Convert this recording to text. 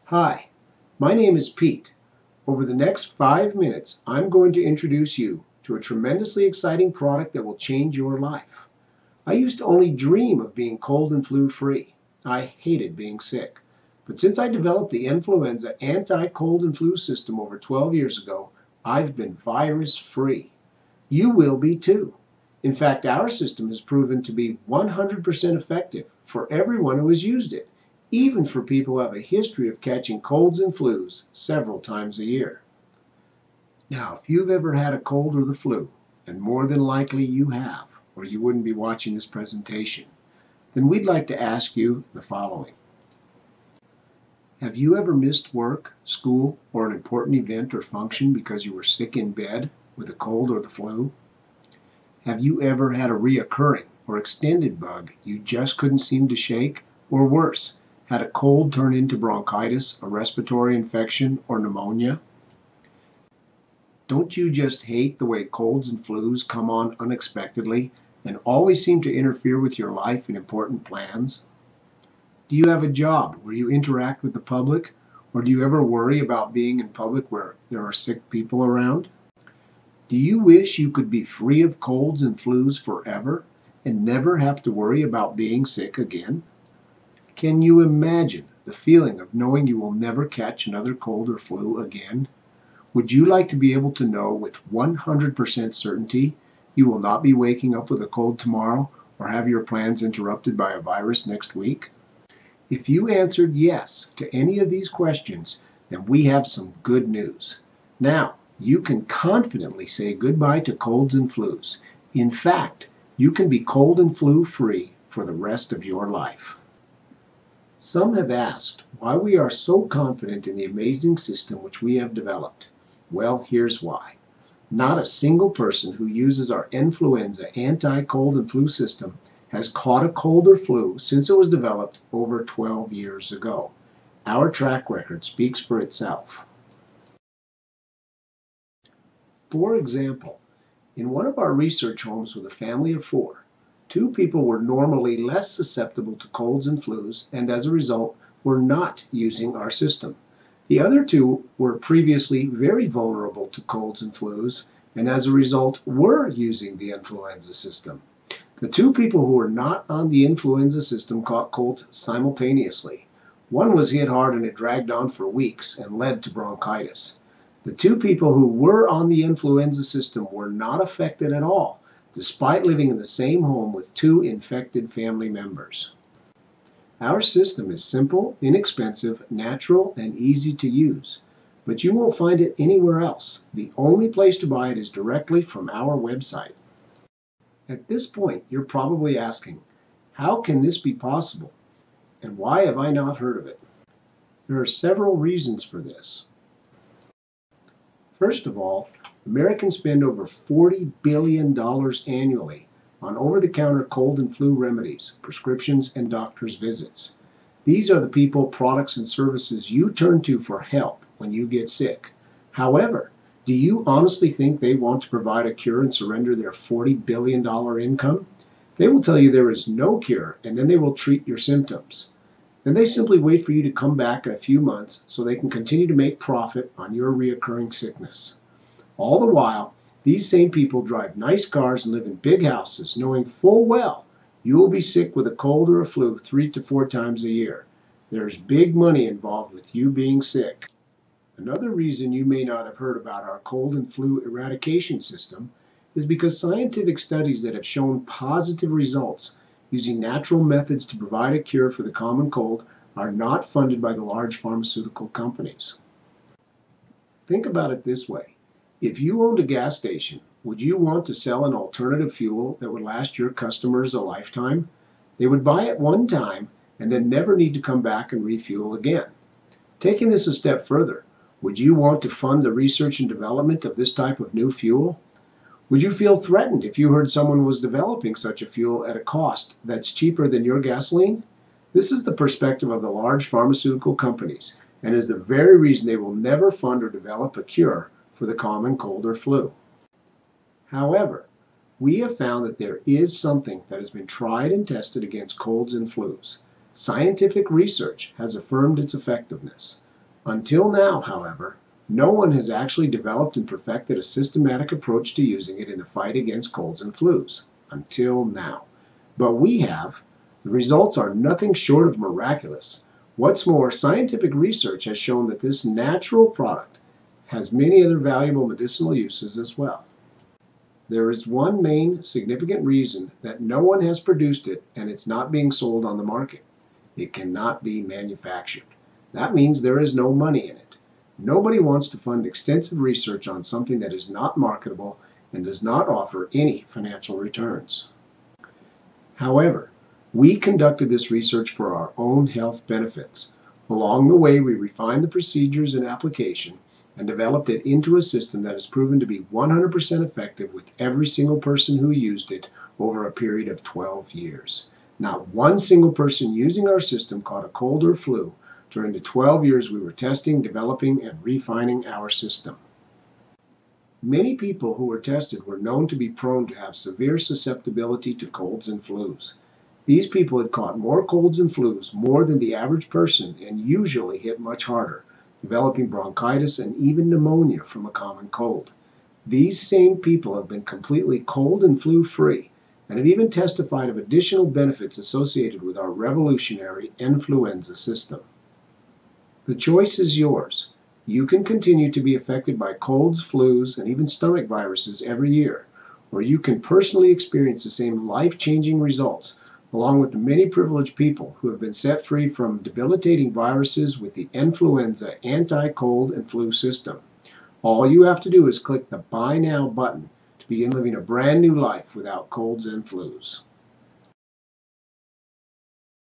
Hi, my name is Pete. Over the next 5 minutes, I'm going to introduce you to a tremendously exciting product that will change your life. I used to only dream of being cold and flu free. I hated being sick. But since I developed the EndFluenza anti-cold and flu system over 12 years ago, I've been virus free. You will be too. In fact, our system has proven to be 100% effective for everyone who has used it, even for people who have a history of catching colds and flus several times a year. Now, if you've ever had a cold or the flu, and more than likely you have, or you wouldn't be watching this presentation, then we'd like to ask you the following. Have you ever missed work, school, or an important event or function because you were sick in bed with a cold or the flu? Have you ever had a reoccurring or extended bug you just couldn't seem to shake? Or worse, had a cold turn into bronchitis, a respiratory infection, or pneumonia? Don't you just hate the way colds and flus come on unexpectedly and always seem to interfere with your life and important plans? Do you have a job where you interact with the public, or do you ever worry about being in public where there are sick people around? Do you wish you could be free of colds and flus forever and never have to worry about being sick again? Can you imagine the feeling of knowing you will never catch another cold or flu again? Would you like to be able to know with 100% certainty you will not be waking up with a cold tomorrow or have your plans interrupted by a virus next week? If you answered yes to any of these questions, then we have some good news. Now, you can confidently say goodbye to colds and flus. In fact, you can be cold and flu free for the rest of your life. Some have asked why we are so confident in the amazing system which we have developed. Well, here's why. Not a single person who uses our EndFluenza anti-cold and flu system has caught a cold or flu since it was developed over 12 years ago. Our track record speaks for itself. For example, in one of our research homes with a family of 4, 2 people were normally less susceptible to colds and flus and as a result were not using our system. The other 2 were previously very vulnerable to colds and flus and as a result were using the EndFluenza system. The 2 people who were not on the EndFluenza system caught colds simultaneously. One was hit hard and it dragged on for weeks and led to bronchitis. The 2 people who were on the EndFluenza system were not affected at all, despite living in the same home with 2 infected family members. Our system is simple, inexpensive, natural, and easy to use, but you won't find it anywhere else. The only place to buy it is directly from our website. At this point, you're probably asking, how can this be possible? And why have I not heard of it? There are several reasons for this. First of all, Americans spend over $40 billion annually on over-the-counter cold and flu remedies, prescriptions, and doctor's visits. These are the people, products, and services you turn to for help when you get sick. However, do you honestly think they want to provide a cure and surrender their $40 billion income? They will tell you there is no cure, and then they will treat your symptoms. Then they simply wait for you to come back in a few months so they can continue to make profit on your reoccurring sickness. All the while, these same people drive nice cars and live in big houses, knowing full well you will be sick with a cold or a flu 3 to 4 times a year. There's big money involved with you being sick. Another reason you may not have heard about our cold and flu eradication system is because scientific studies that have shown positive results using natural methods to provide a cure for the common cold are not funded by the large pharmaceutical companies. Think about it this way. If you owned a gas station, would you want to sell an alternative fuel that would last your customers a lifetime? They would buy it one time and then never need to come back and refuel again. Taking this a step further, would you want to fund the research and development of this type of new fuel? Would you feel threatened if you heard someone was developing such a fuel at a cost that's cheaper than your gasoline? This is the perspective of the large pharmaceutical companies and is the very reason they will never fund or develop a cure for the common cold or flu. However, we have found that there is something that has been tried and tested against colds and flus. Scientific research has affirmed its effectiveness. Until now, however, no one has actually developed and perfected a systematic approach to using it in the fight against colds and flus. Until now. But we have. The results are nothing short of miraculous. What's more, scientific research has shown that this natural product has many other valuable medicinal uses as well. There is one main significant reason that no one has produced it and it's not being sold on the market. It cannot be manufactured. That means there is no money in it. Nobody wants to fund extensive research on something that is not marketable and does not offer any financial returns. However, we conducted this research for our own health benefits. Along the way, we refined the procedures and application and developed it into a system that has proven to be 100% effective with every single person who used it over a period of 12 years. Not one single person using our system caught a cold or flu during the 12 years we were testing, developing, and refining our system. Many people who were tested were known to be prone to have severe susceptibility to colds and flus. These people had caught more colds and flus more than the average person and usually hit much harder, developing bronchitis and even pneumonia from a common cold. These same people have been completely cold and flu free and have even testified of additional benefits associated with our revolutionary EndFluenza system. The choice is yours. You can continue to be affected by colds, flus, and even stomach viruses every year, or you can personally experience the same life-changing results along with the many privileged people who have been set free from debilitating viruses with the EndFluenza anti-cold and flu system. All you have to do is click the Buy Now button to begin living a brand new life without colds and flus.